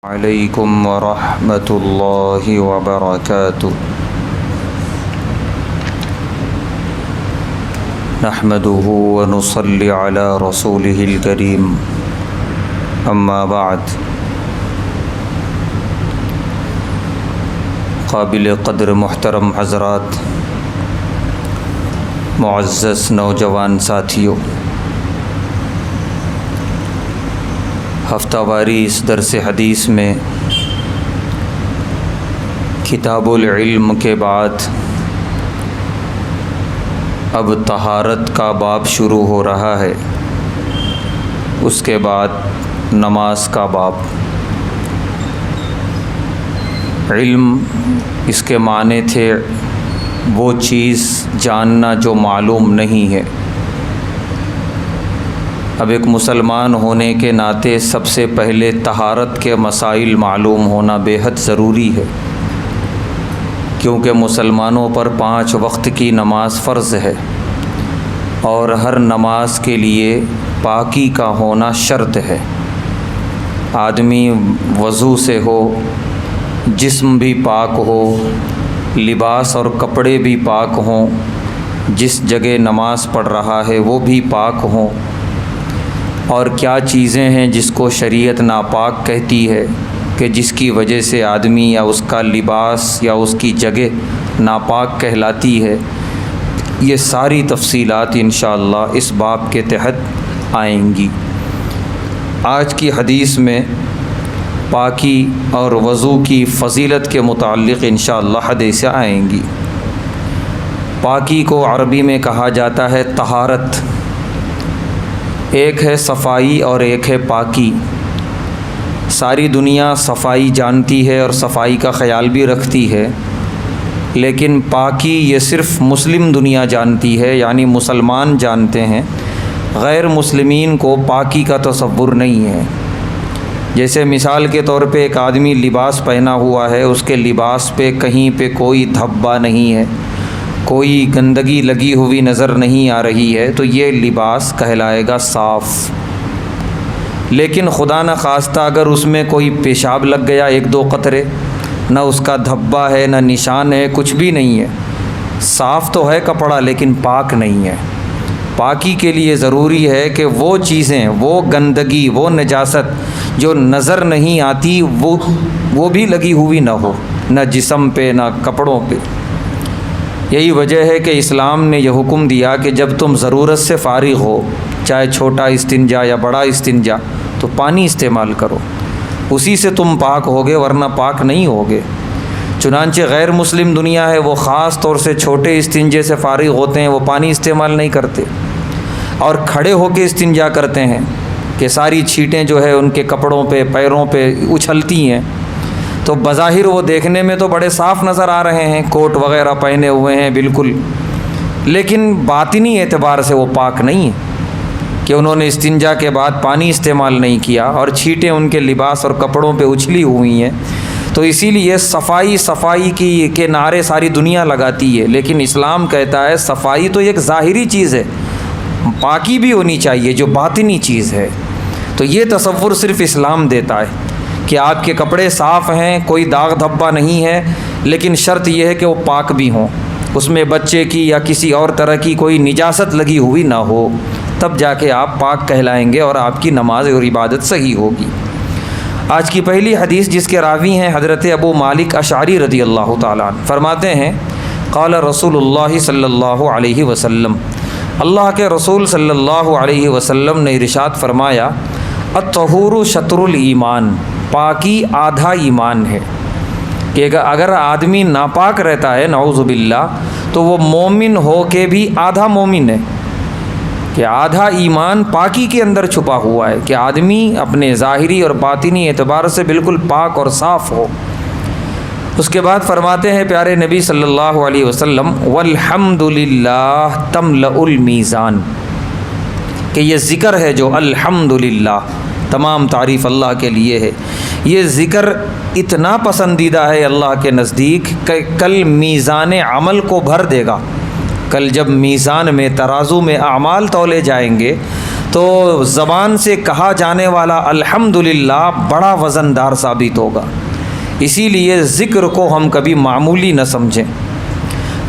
علیکم ورحمۃ اللہ وبرکاتہ۔ نحمده ونصلی علی رسولہ الکریم، اما بعد۔ قابل قدر محترم حضرات، معزز نوجوان ساتھیوں، ہفتہ واری اس درس حدیث میں کتاب العلم کے بعد اب طہارت کا باب شروع ہو رہا ہے، اس کے بعد نماز کا باب۔ علم اس کے معنی تھے وہ چیز جاننا جو معلوم نہیں ہے۔ اب ایک مسلمان ہونے کے ناطے سب سے پہلے طہارت کے مسائل معلوم ہونا بے حد ضروری ہے، کیونکہ مسلمانوں پر 5 وقت کی نماز فرض ہے، اور ہر نماز کے لیے پاکی کا ہونا شرط ہے۔ آدمی وضو سے ہو، جسم بھی پاک ہو، لباس اور کپڑے بھی پاک ہوں، جس جگہ نماز پڑھ رہا ہے وہ بھی پاک ہوں۔ اور کیا چیزیں ہیں جس کو شریعت ناپاک کہتی ہے کہ جس کی وجہ سے آدمی یا اس کا لباس یا اس کی جگہ ناپاک کہلاتی ہے، یہ ساری تفصیلات انشاءاللہ اس باب کے تحت آئیں گی۔ آج کی حدیث میں پاکی اور وضو کی فضیلت کے متعلق انشاءاللہ حدیثیں آئیں گی۔ پاکی کو عربی میں کہا جاتا ہے طہارت۔ ایک ہے صفائی اور ایک ہے پاکی۔ ساری دنیا صفائی جانتی ہے اور صفائی کا خیال بھی رکھتی ہے، لیکن پاکی یہ صرف مسلم دنیا جانتی ہے، یعنی مسلمان جانتے ہیں۔ غیر مسلمین کو پاکی کا تصور نہیں ہے۔ جیسے مثال کے طور پہ ایک آدمی لباس پہنا ہوا ہے، اس کے لباس پہ کہیں پہ کوئی دھبا نہیں ہے، کوئی گندگی لگی ہوئی نظر نہیں آ رہی ہے، تو یہ لباس کہلائے گا صاف۔ لیکن خدا نہ خواستہ اگر اس میں کوئی پیشاب لگ گیا 1-2 قطرے، نہ اس کا دھبا ہے، نہ نشان ہے، کچھ بھی نہیں ہے، صاف تو ہے کپڑا لیکن پاک نہیں ہے۔ پاکی کے لیے ضروری ہے کہ وہ چیزیں، وہ گندگی، وہ نجاست جو نظر نہیں آتی وہ بھی لگی ہوئی نہ ہو، نہ جسم پہ نہ کپڑوں پہ۔ یہی وجہ ہے کہ اسلام نے یہ حکم دیا کہ جب تم ضرورت سے فارغ ہو، چاہے چھوٹا استنجا یا بڑا استنجا، تو پانی استعمال کرو، اسی سے تم پاک ہوگے، ورنہ پاک نہیں ہوگے۔ چنانچہ غیر مسلم دنیا ہے، وہ خاص طور سے چھوٹے استنجے سے فارغ ہوتے ہیں، وہ پانی استعمال نہیں کرتے اور کھڑے ہو کے استنجا کرتے ہیں کہ ساری چھینٹیں جو ہے ان کے کپڑوں پہ، پیروں پہ اچھلتی ہیں، تو بظاہر وہ دیکھنے میں تو بڑے صاف نظر آ رہے ہیں، کوٹ وغیرہ پہنے ہوئے ہیں بالکل، لیکن باطنی اعتبار سے وہ پاک نہیں ہے کہ انہوں نے استنجا کے بعد پانی استعمال نہیں کیا اور چھینٹیں ان کے لباس اور کپڑوں پہ اچھلی ہوئی ہیں۔ تو اسی لیے صفائی کے نعرے ساری دنیا لگاتی ہے، لیکن اسلام کہتا ہے صفائی تو ایک ظاہری چیز ہے، پاکی بھی ہونی چاہیے جو باطنی چیز ہے۔ تو یہ تصور صرف اسلام دیتا ہے کہ آپ کے کپڑے صاف ہیں، کوئی داغ دھبا نہیں ہے، لیکن شرط یہ ہے کہ وہ پاک بھی ہوں، اس میں بچے کی یا کسی اور طرح کی کوئی نجاست لگی ہوئی نہ ہو، تب جا کے آپ پاک کہلائیں گے اور آپ کی نماز اور عبادت صحیح ہوگی۔ آج کی پہلی حدیث جس کے راوی ہیں حضرت ابو مالک اشعری رضی اللہ تعالیٰ عنہ، فرماتے ہیں قال رسول اللہ صلی اللہ علیہ وسلم، اللہ کے رسول صلی اللہ علیہ وسلم نے ارشاد فرمایا، الطہور شطر الایمان، پاکی آدھا ایمان ہے، کہ اگر آدمی ناپاک رہتا ہے نعوذ باللہ تو وہ مومن ہو کے بھی آدھا مومن ہے، کہ آدھا ایمان پاکی کے اندر چھپا ہوا ہے، کہ آدمی اپنے ظاہری اور باطنی اعتبار سے بالکل پاک اور صاف ہو۔ اس کے بعد فرماتے ہیں پیارے نبی صلی اللہ علیہ وسلم، والحمد للہ تملأ المیزان، کہ یہ ذکر ہے جو الحمد للہ، تمام تعریف اللہ کے لیے ہے، یہ ذکر اتنا پسندیدہ ہے اللہ کے نزدیک کہ کل میزان عمل کو بھر دے گا۔ کل جب میزان میں، ترازو میں اعمال تولے جائیں گے تو زبان سے کہا جانے والا الحمدللہ بڑا وزن دار ثابت ہوگا، اسی لیے ذکر کو ہم کبھی معمولی نہ سمجھیں۔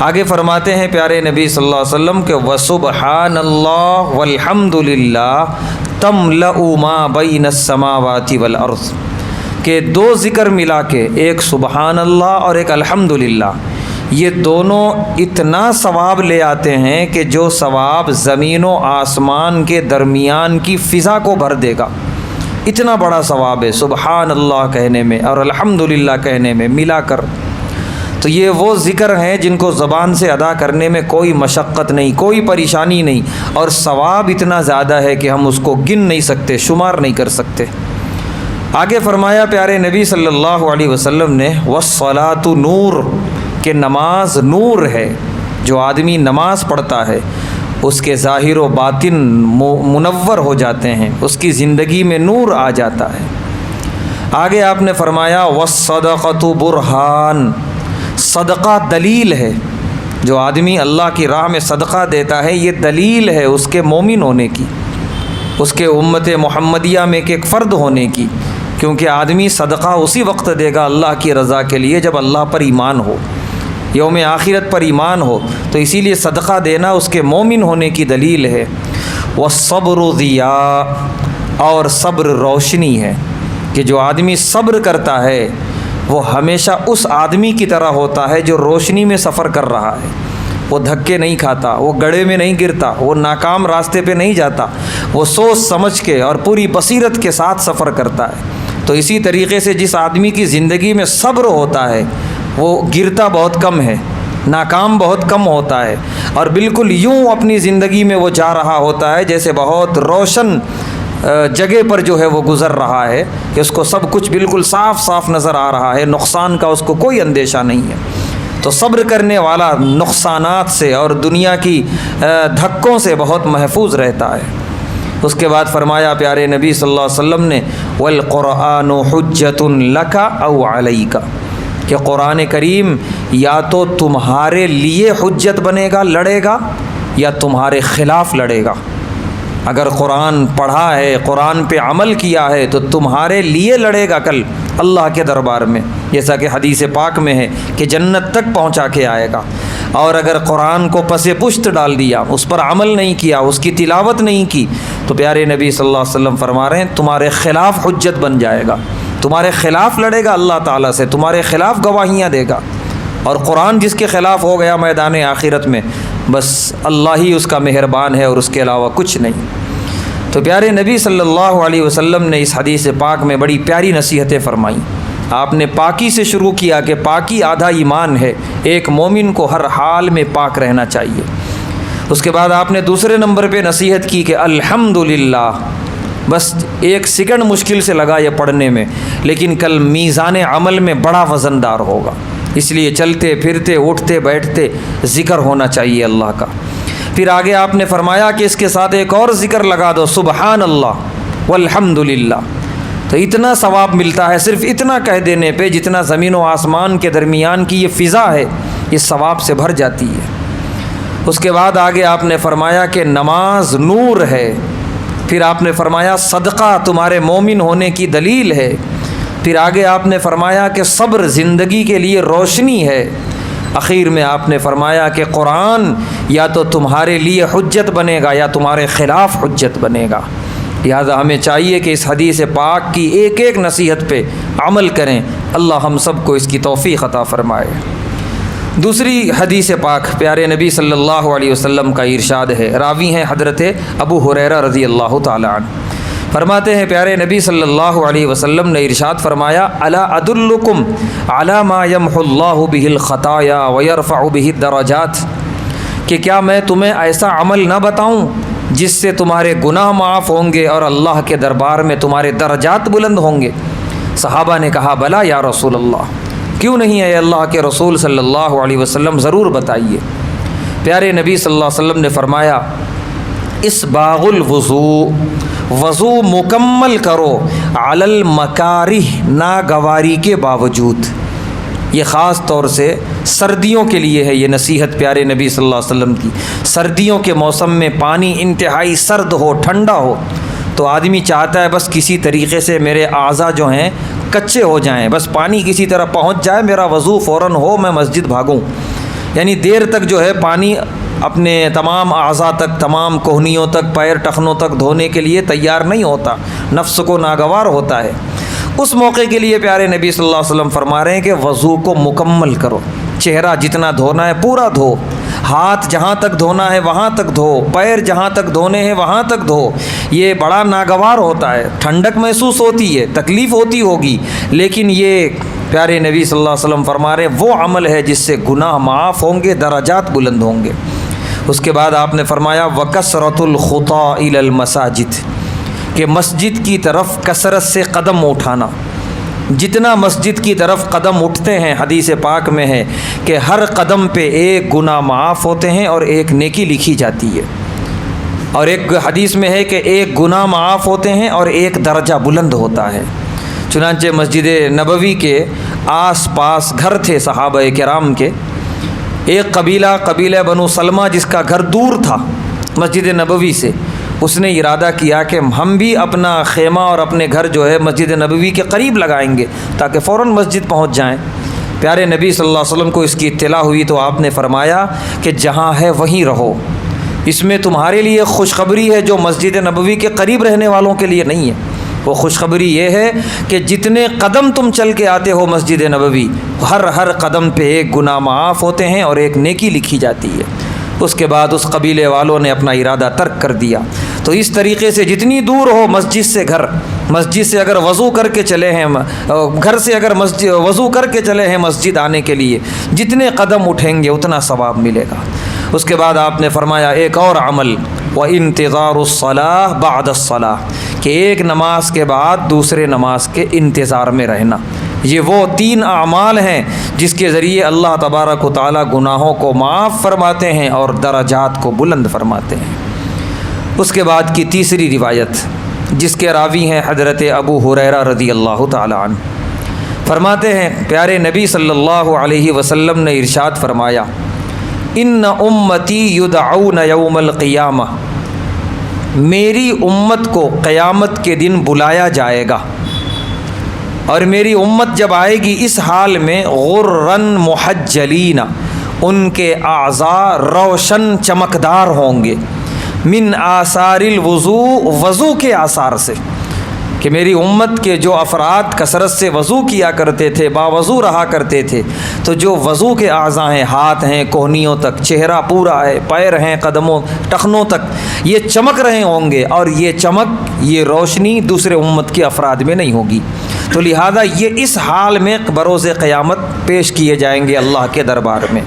آگے فرماتے ہیں پیارے نبی صلی اللہ علیہ وسلم کہ وسبحان اللہ والحمدللہ تملأ ما بین السماوات والارض، کہ دو ذکر ملا کے، ایک سبحان اللہ اور ایک الحمدللہ، یہ دونوں اتنا ثواب لے آتے ہیں کہ جو ثواب زمین و آسمان کے درمیان کی فضا کو بھر دے گا، اتنا بڑا ثواب ہے سبحان اللہ کہنے میں اور الحمدللہ کہنے میں ملا کر۔ تو یہ وہ ذکر ہیں جن کو زبان سے ادا کرنے میں کوئی مشقت نہیں، کوئی پریشانی نہیں، اور ثواب اتنا زیادہ ہے کہ ہم اس کو گن نہیں سکتے، شمار نہیں کر سکتے۔ آگے فرمایا پیارے نبی صلی اللہ علیہ وسلم نے والصلاۃ نور، کہ نماز نور ہے، جو آدمی نماز پڑھتا ہے اس کے ظاہر و باطن منور ہو جاتے ہیں، اس کی زندگی میں نور آ جاتا ہے۔ آگے آپ نے فرمایا والصدقۃ برہان، صدقہ دلیل ہے، جو آدمی اللہ کی راہ میں صدقہ دیتا ہے یہ دلیل ہے اس کے مومن ہونے کی، اس کے امت محمدیہ میں ایک فرد ہونے کی، کیونکہ آدمی صدقہ اسی وقت دے گا اللہ کی رضا کے لیے جب اللہ پر ایمان ہو، یوم آخرت پر ایمان ہو، تو اسی لیے صدقہ دینا اس کے مومن ہونے کی دلیل ہے۔ والصبر ضیاء، اور صبر روشنی ہے، کہ جو آدمی صبر کرتا ہے وہ ہمیشہ اس آدمی کی طرح ہوتا ہے جو روشنی میں سفر کر رہا ہے، وہ دھکے نہیں کھاتا، وہ گڑھے میں نہیں گرتا، وہ ناکام راستے پہ نہیں جاتا، وہ سوچ سمجھ کے اور پوری بصیرت کے ساتھ سفر کرتا ہے۔ تو اسی طریقے سے جس آدمی کی زندگی میں صبر ہوتا ہے وہ گرتا بہت کم ہے، ناکام بہت کم ہوتا ہے، اور بالکل یوں اپنی زندگی میں وہ جا رہا ہوتا ہے جیسے بہت روشن جگہ پر جو ہے وہ گزر رہا ہے، کہ اس کو سب کچھ بالکل صاف صاف نظر آ رہا ہے، نقصان کا اس کو کوئی اندیشہ نہیں ہے۔ تو صبر کرنے والا نقصانات سے اور دنیا کی دھکوں سے بہت محفوظ رہتا ہے۔ اس کے بعد فرمایا پیارے نبی صلی اللہ علیہ وسلم نے والقرآن حجۃ لک او علیک، کہ قرآن کریم یا تو تمہارے لیے حجت بنے گا، لڑے گا، یا تمہارے خلاف لڑے گا۔ اگر قرآن پڑھا ہے، قرآن پہ عمل کیا ہے تو تمہارے لیے لڑے گا کل اللہ کے دربار میں، جیسا کہ حدیث پاک میں ہے کہ جنت تک پہنچا کے آئے گا۔ اور اگر قرآن کو پس پشت ڈال دیا، اس پر عمل نہیں کیا، اس کی تلاوت نہیں کی، تو پیارے نبی صلی اللہ علیہ وسلم فرما رہے ہیں تمہارے خلاف حجت بن جائے گا، تمہارے خلاف لڑے گا اللہ تعالیٰ سے، تمہارے خلاف گواہیاں دے گا۔ اور قرآن جس کے خلاف ہو گیا میدان آخرت میں، بس اللہ ہی اس کا مہربان ہے اور اس کے علاوہ کچھ نہیں۔ تو پیارے نبی صلی اللہ علیہ وسلم نے اس حدیث پاک میں بڑی پیاری نصیحتیں فرمائیں۔ آپ نے پاکی سے شروع کیا کہ پاکی آدھا ایمان ہے، ایک مومن کو ہر حال میں پاک رہنا چاہیے۔ اس کے بعد آپ نے دوسرے نمبر پہ نصیحت کی کہ الحمدللہ، بس ایک سیکنڈ مشکل سے لگا یہ پڑھنے میں، لیکن کل میزان عمل میں بڑا وزن دار ہوگا، اس لیے چلتے پھرتے اٹھتے بیٹھتے ذکر ہونا چاہیے اللہ کا۔ پھر آگے آپ نے فرمایا کہ اس کے ساتھ ایک اور ذکر لگا دو، سبحان اللہ والحمدللہ، تو اتنا ثواب ملتا ہے صرف اتنا کہہ دینے پہ، جتنا زمین و آسمان کے درمیان کی یہ فضا ہے یہ ثواب سے بھر جاتی ہے۔ اس کے بعد آگے آپ نے فرمایا کہ نماز نور ہے، پھر آپ نے فرمایا صدقہ تمہارے مومن ہونے کی دلیل ہے، پھر آگے آپ نے فرمایا کہ صبر زندگی کے لیے روشنی ہے، اخیر میں آپ نے فرمایا کہ قرآن یا تو تمہارے لیے حجت بنے گا یا تمہارے خلاف حجت بنے گا۔ لہذا ہمیں چاہیے کہ اس حدیث پاک کی ایک ایک نصیحت پہ عمل کریں، اللہ ہم سب کو اس کی توفیق عطا فرمائے۔ دوسری حدیث پاک پیارے نبی صلی اللہ علیہ وسلم کا ارشاد ہے، راوی ہیں حضرت ابو ہریرہ رضی اللہ تعالی عنہ، فرماتے ہیں پیارے نبی صلی اللہ علیہ وسلم نے ارشاد فرمایا الا ادلکم علی ما یمحو اللہ بہ الخطایا ویرفع بہ الدرجات، کہ کیا میں تمہیں ایسا عمل نہ بتاؤں جس سے تمہارے گناہ معاف ہوں گے اور اللہ کے دربار میں تمہارے درجات بلند ہوں گے؟ صحابہ نے کہا بلا یا رسول اللہ، کیوں نہیں ہے اللہ کے رسول صلی اللہ علیہ وسلم، ضرور بتائیے۔ پیارے نبی صلی اللہ علیہ وسلم نے فرمایا اسباغ الوضوء، وضو مکمل کرو علی المکارہ، ناگواری کے باوجود، یہ خاص طور سے سردیوں کے لیے ہے یہ نصیحت پیارے نبی صلی اللہ علیہ وسلم کی۔ سردیوں کے موسم میں پانی انتہائی سرد ہو، ٹھنڈا ہو، تو آدمی چاہتا ہے بس کسی طریقے سے میرے اعضاء جو ہیں کچے ہو جائیں، بس پانی کسی طرح پہنچ جائے، میرا وضو فوراً ہو، میں مسجد بھاگوں۔ یعنی دیر تک جو ہے پانی اپنے تمام اعضاء تک، تمام کوہنیوں تک، پیر ٹخنوں تک دھونے کے لیے تیار نہیں ہوتا، نفس کو ناگوار ہوتا ہے۔ اس موقع کے لیے پیارے نبی صلی اللہ علیہ وسلم فرما رہے ہیں کہ وضو کو مکمل کرو، چہرہ جتنا دھونا ہے پورا دھو، ہاتھ جہاں تک دھونا ہے وہاں تک دھو، پیر جہاں تک دھونے ہیں وہاں تک دھو۔ یہ بڑا ناگوار ہوتا ہے، ٹھنڈک محسوس ہوتی ہے، تکلیف ہوتی ہوگی، لیکن یہ پیارے نبی صلی اللہ علیہ وسلم فرما رہے ہیں وہ عمل ہے جس سے گناہ معاف ہوں گے، درجات بلند ہوں گے۔ اس کے بعد آپ نے فرمایا وَكَثْرَةُ الْخُطَىٰ إِلَى الْمَسَاجِدِ، کہ مسجد کی طرف کثرت سے قدم اٹھانا۔ جتنا مسجد کی طرف قدم اٹھتے ہیں، حدیث پاک میں ہے کہ ہر قدم پہ ایک گناہ معاف ہوتے ہیں اور ایک نیکی لکھی جاتی ہے، اور ایک حدیث میں ہے کہ ایک گناہ معاف ہوتے ہیں اور ایک درجہ بلند ہوتا ہے۔ چنانچہ مسجد نبوی کے آس پاس گھر تھے صحابہ کرام کے، ایک قبیلہ بنو سلمہ جس کا گھر دور تھا مسجد نبوی سے، اس نے ارادہ کیا کہ ہم بھی اپنا خیمہ اور اپنے گھر جو ہے مسجد نبوی کے قریب لگائیں گے تاکہ فوراً مسجد پہنچ جائیں۔ پیارے نبی صلی اللہ علیہ وسلم کو اس کی اطلاع ہوئی تو آپ نے فرمایا کہ جہاں ہے وہیں رہو، اس میں تمہارے لیے خوشخبری ہے جو مسجد نبوی کے قریب رہنے والوں کے لیے نہیں ہے۔ وہ خوشخبری یہ ہے کہ جتنے قدم تم چل کے آتے ہو مسجد نبوی، ہر قدم پہ ایک گناہ معاف ہوتے ہیں اور ایک نیکی لکھی جاتی ہے۔ اس کے بعد اس قبیلے والوں نے اپنا ارادہ ترک کر دیا۔ تو اس طریقے سے جتنی دور ہو مسجد سے گھر، مسجد سے اگر وضو کر کے چلے ہیں، گھر سے اگر وضو کر کے چلے ہیں مسجد آنے کے لیے، جتنے قدم اٹھیں گے اتنا ثواب ملے گا۔ اس کے بعد آپ نے فرمایا ایک اور عمل وَإِنْتِظَارُ الصَّلَاةِ بَعْدَ الصَّلَاةِ، کہ ایک نماز کے بعد دوسرے نماز کے انتظار میں رہنا۔ یہ وہ 3 اعمال ہیں جس کے ذریعے اللہ تبارک و تعالیٰ گناہوں کو معاف فرماتے ہیں اور درجات کو بلند فرماتے ہیں۔ اس کے بعد کی تیسری روایت جس کے راوی ہیں حضرت ابو ہریرہ رضی اللہ تعالیٰ عنہ، فرماتے ہیں پیارے نبی صلی اللہ علیہ وسلم نے ارشاد فرمایا ان امتی یدعون یوم القیامہ، میری امت کو قیامت کے دن بلایا جائے گا، اور میری امت جب آئے گی اس حال میں غرن محجلین، ان کے اعضاء روشن چمکدار ہوں گے، من آثار الوضو، وضو کے آثار سے، کہ میری امت کے جو افراد کثرت سے وضو کیا کرتے تھے، باوضو رہا کرتے تھے، تو جو وضو کے اعضاء ہیں، ہاتھ ہیں کوہنیوں تک، چہرہ پورا ہے، پیر ہیں قدموں ٹخنوں تک، یہ چمک رہے ہوں گے، اور یہ چمک، یہ روشنی دوسرے امت کے افراد میں نہیں ہوگی۔ تو لہذا یہ اس حال میں بروز قیامت پیش کیے جائیں گے اللہ کے دربار میں۔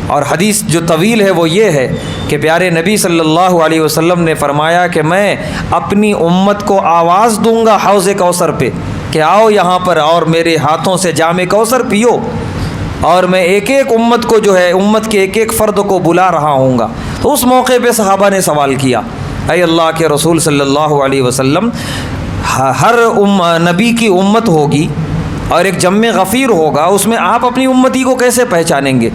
اور حدیث جو طویل ہے وہ یہ ہے کہ پیارے نبی صلی اللہ علیہ وسلم نے فرمایا کہ میں اپنی امت کو آواز دوں گا حوض کوثر پہ کہ آؤ یہاں پر اور میرے ہاتھوں سے جام کوثر پیو، اور میں ایک ایک امت کو جو ہے، امت کے ایک ایک فرد کو بلا رہا ہوں گا۔ تو اس موقع پہ صحابہ نے سوال کیا، اے اللہ کے رسول صلی اللہ علیہ وسلم، ہر نبی کی امت ہوگی اور ایک جمع غفیر ہوگا، اس میں آپ اپنی امتی کو کیسے پہچانیں گے؟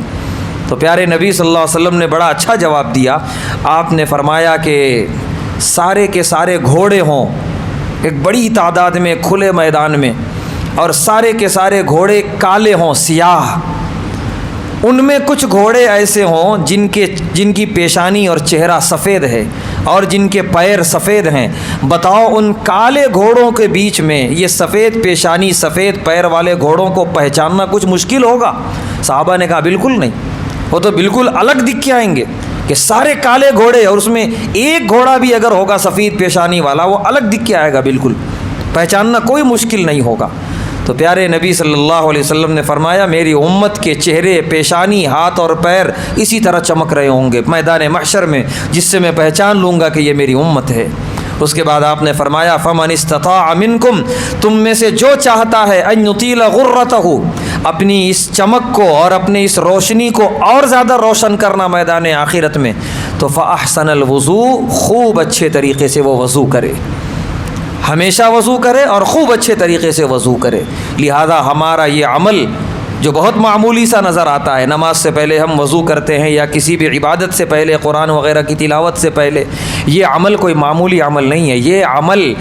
تو پیارے نبی صلی اللہ علیہ وسلم نے بڑا اچھا جواب دیا۔ آپ نے فرمایا کہ سارے کے سارے گھوڑے ہوں ایک بڑی تعداد میں کھلے میدان میں، اور سارے کے سارے گھوڑے کالے ہوں، سیاہ، ان میں کچھ گھوڑے ایسے ہوں جن کی پیشانی اور چہرہ سفید ہے اور جن کے پیر سفید ہیں۔ بتاؤ ان کالے گھوڑوں کے بیچ میں یہ سفید پیشانی سفید پیر والے گھوڑوں کو پہچاننا کچھ مشکل ہوگا؟ صحابہ نے کہا بالکل نہیں، وہ تو بالکل الگ دکھ کے آئیں گے کہ سارے کالے گھوڑے، اور اس میں ایک گھوڑا بھی اگر ہوگا سفید پیشانی والا وہ الگ دکھ کے آئے گا، بالکل پہچاننا کوئی مشکل نہیں ہوگا۔ تو پیارے نبی صلی اللہ علیہ وسلم نے فرمایا میری امت کے چہرے، پیشانی، ہاتھ اور پیر اسی طرح چمک رہے ہوں گے میدان محشر میں، جس سے میں پہچان لوں گا کہ یہ میری امت ہے۔ اس کے بعد آپ نے فرمایا فمن استطاع منکم، تم میں سے جو چاہتا ہے ان یطیل غرتہ، اپنی اس چمک کو اور اپنی اس روشنی کو اور زیادہ روشن کرنا میدان آخرت میں، تو فاحسن الوضو، خوب اچھے طریقے سے وہ وضو کرے، ہمیشہ وضو کرے اور خوب اچھے طریقے سے وضو کرے۔ لہذا ہمارا یہ عمل جو بہت معمولی سا نظر آتا ہے، نماز سے پہلے ہم وضو کرتے ہیں یا کسی بھی عبادت سے پہلے، قرآن وغیرہ کی تلاوت سے پہلے، یہ عمل کوئی معمولی عمل نہیں ہے، یہ عمل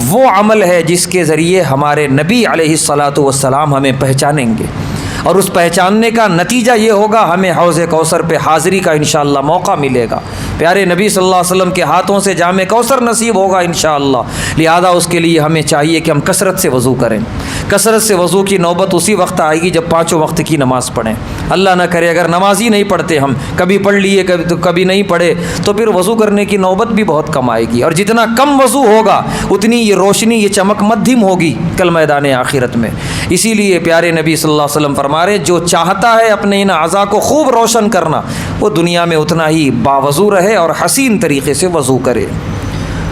وہ عمل ہے جس کے ذریعے ہمارے نبی علیہ الصلاۃ والسلام ہمیں پہچانیں گے، اور اس پہچاننے کا نتیجہ یہ ہوگا ہمیں حوض کوثر پہ حاضری کا انشاءاللہ موقع ملے گا، پیارے نبی صلی اللہ علیہ وسلم کے ہاتھوں سے جام کوثر نصیب ہوگا انشاءاللہ۔ لہذا اس کے لیے ہمیں چاہیے کہ ہم کثرت سے وضو کریں۔ کثرت سے وضو کی نوبت اسی وقت آئے گی جب پانچوں وقت کی نماز پڑھیں۔ اللہ نہ کرے اگر نماز ہی نہیں پڑھتے ہم، کبھی پڑھ لیے کبھی نہیں پڑھے، تو پھر وضو کرنے کی نوبت بھی بہت کم آئے گی، اور جتنا کم وضو ہوگا اتنی یہ روشنی، یہ چمک مدھم ہوگی کل میدان آخرت میں۔ اسی لیے پیارے نبی صلی اللہ علیہ وسلم فرما رہے جو چاہتا ہے اپنے ان اعضاء کو خوب روشن کرنا، وہ دنیا میں اتنا ہی باوضو رہے اور حسین طریقے سے وضو کرے۔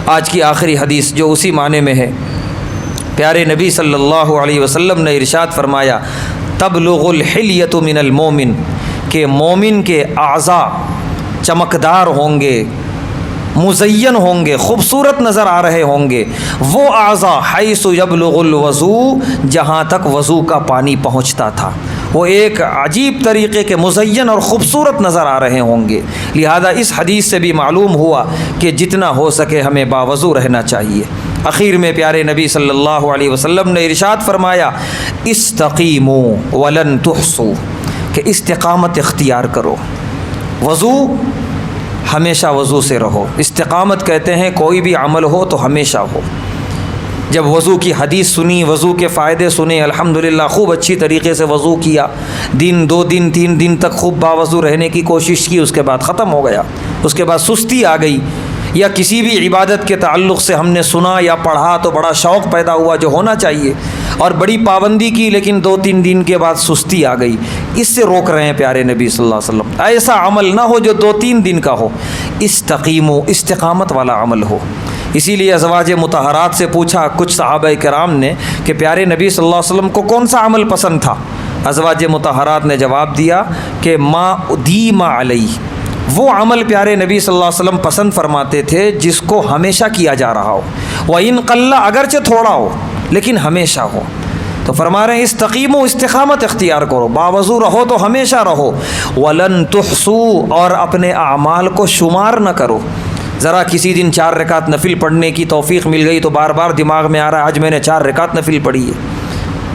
آج کی آخری حدیث جو اسی معنی میں ہے، پیارے نبی صلی اللہ علیہ وسلم نے ارشاد فرمایا تبلغ الحلیۃ من المومن، کہ مومن کے اعضاء چمکدار ہوں گے، مزین ہوں گے، خوبصورت نظر آ رہے ہوں گے، وہ اعضاء حیث یبلغ الوضو، جہاں تک وضو کا پانی پہنچتا تھا، وہ ایک عجیب طریقے کے مزین اور خوبصورت نظر آ رہے ہوں گے۔ لہذا اس حدیث سے بھی معلوم ہوا کہ جتنا ہو سکے ہمیں باوضو رہنا چاہیے۔ اخیر میں پیارے نبی صلی اللہ علیہ وسلم نے ارشاد فرمایا استقیموا ولن تحصوا، کہ استقامت اختیار کرو، وضو ہمیشہ وضو سے رہو۔ استقامت کہتے ہیں کوئی بھی عمل ہو تو ہمیشہ ہو۔ جب وضو کی حدیث سنی، وضو کے فائدے سنے، الحمدللہ خوب اچھی طریقے سے وضو کیا، دن 2 دن 3 دن تک خوب باوضو رہنے کی کوشش کی، اس کے بعد ختم ہو گیا، اس کے بعد سستی آ گئی، یا کسی بھی عبادت کے تعلق سے ہم نے سنا یا پڑھا تو بڑا شوق پیدا ہوا جو ہونا چاہیے، اور بڑی پابندی کی، لیکن 2-3 دن کے بعد سستی آ گئی۔ اس سے روک رہے ہیں پیارے نبی صلی اللہ علیہ وسلم، ایسا عمل نہ ہو جو 2-3 دن کا ہو، استقیموا، استقامت والا عمل ہو۔ اسی لیے ازواج مطہرات سے پوچھا کچھ صحابہ کرام نے کہ پیارے نبی صلی اللہ علیہ وسلم کو کون سا عمل پسند تھا؟ ازواج مطہرات نے جواب دیا کہ ما ادیم علیہ، وہ عمل پیارے نبی صلی اللہ علیہ وسلم پسند فرماتے تھے جس کو ہمیشہ کیا جا رہا ہو، وَإِن قَلَّ، اگرچہ تھوڑا ہو لیکن ہمیشہ ہو۔ تو فرما رہے ہیں استقیموا، استقامت اختیار کرو، باوضو رہو تو ہمیشہ رہو، وَلَن تُحْصُوا، اور اپنے اعمال کو شمار نہ کرو۔ ذرا کسی دن 4 رکعت نفل پڑھنے کی توفیق مل گئی تو بار بار دماغ میں آ رہا ہے آج میں نے 4 رکعت نفل پڑھی ہے،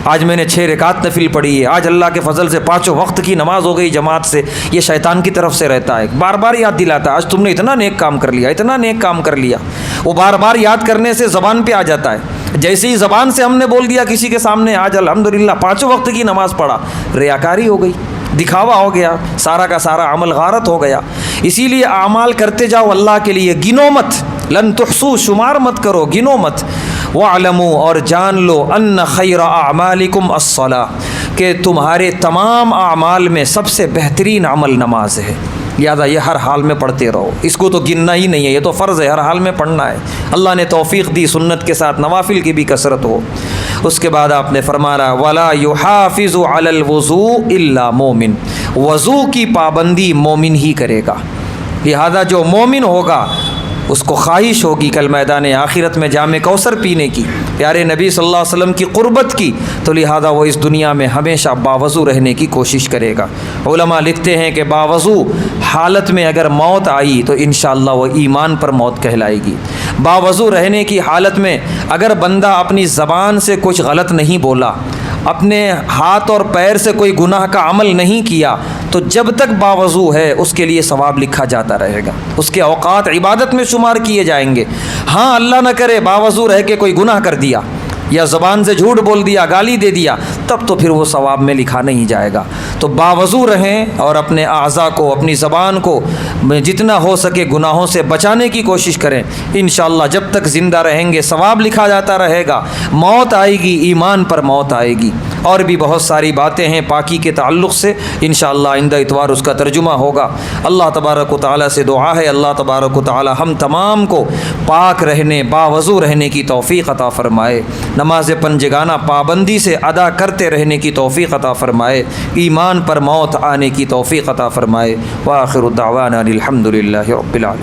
آج میں نے 6 رکعت نفل پڑھی ہے، آج اللہ کے فضل سے 5 وقت کی نماز ہو گئی جماعت سے۔ یہ شیطان کی طرف سے رہتا ہے، بار بار یاد دلاتا ہے آج تم نے اتنا نیک کام کر لیا، اتنا نیک کام کر لیا۔ وہ بار بار یاد کرنے سے زبان پہ آ جاتا ہے، جیسے ہی زبان سے ہم نے بول دیا کسی کے سامنے آج الحمدللہ 5 وقت کی نماز پڑھا، ریاکاری ہو گئی، دکھاوا ہو گیا، سارا کا سارا عمل غارت ہو گیا۔ اسی لیے اعمال کرتے جاؤ اللہ کے لیے، گنو مت، لن تحصوا، شمار مت کرو، گنو مت۔ وَاعْلَمُوا، اور جان لو، ان خیر اعمالکم الصلاۃ، کہ تمہارے تمام اعمال میں سب سے بہترین عمل نماز ہے، لہٰذا یہ ہر حال میں پڑھتے رہو، اس کو تو گننا ہی نہیں ہے، یہ تو فرض ہے، ہر حال میں پڑھنا ہے۔ اللہ نے توفیق دی سنت کے ساتھ نوافل کی بھی کثرت ہو۔ اس کے بعد آپ نے فرمایا وَلَا يُحَافِظُ عَلَى الْوُضُوءِ إِلَّا مُؤْمِنٌ، وضو کی پابندی مومن ہی کرے گا، لہذا جو مومن ہوگا اس کو خواہش ہوگی کل میدان آخرت میں جام کوثر پینے کی، پیارے نبی صلی اللہ علیہ وسلم کی قربت کی، تو لہذا وہ اس دنیا میں ہمیشہ باوضو رہنے کی کوشش کرے گا۔ علماء لکھتے ہیں کہ باوضو حالت میں اگر موت آئی تو انشاءاللہ وہ ایمان پر موت کہلائے گی۔ باوضو رہنے کی حالت میں اگر بندہ اپنی زبان سے کچھ غلط نہیں بولا، اپنے ہاتھ اور پیر سے کوئی گناہ کا عمل نہیں کیا، تو جب تک باوضو ہے اس کے لیے ثواب لکھا جاتا رہے گا، اس کے اوقات عبادت میں شمار کیے جائیں گے۔ ہاں اللہ نہ کرے باوضو رہ کے کوئی گناہ کر دیا یا زبان سے جھوٹ بول دیا، گالی دے دیا، تب تو پھر وہ ثواب میں لکھا نہیں جائے گا۔ تو باوضو رہیں اور اپنے اعضاء کو، اپنی زبان کو جتنا ہو سکے گناہوں سے بچانے کی کوشش کریں۔ انشاءاللہ جب تک زندہ رہیں گے ثواب لکھا جاتا رہے گا، موت آئے گی ایمان پر موت آئے گی۔ اور بھی بہت ساری باتیں ہیں پاکی کے تعلق سے، انشاءاللہ آئندہ اتوار اس کا ترجمہ ہوگا۔ اللہ تبارک و تعالیٰ سے دعا ہے اللہ تبارک و تعالیٰ ہم تمام کو پاک رہنے، باوضو رہنے کی توفیق عطا فرمائے، نماز پنجگانہ پابندی سے ادا کرتے رہنے کی توفیق عطا فرمائے، ایمان پر موت آنے کی توفیق عطا فرمائے۔ وآخر دعوانا الحمد للہ رب العالمین۔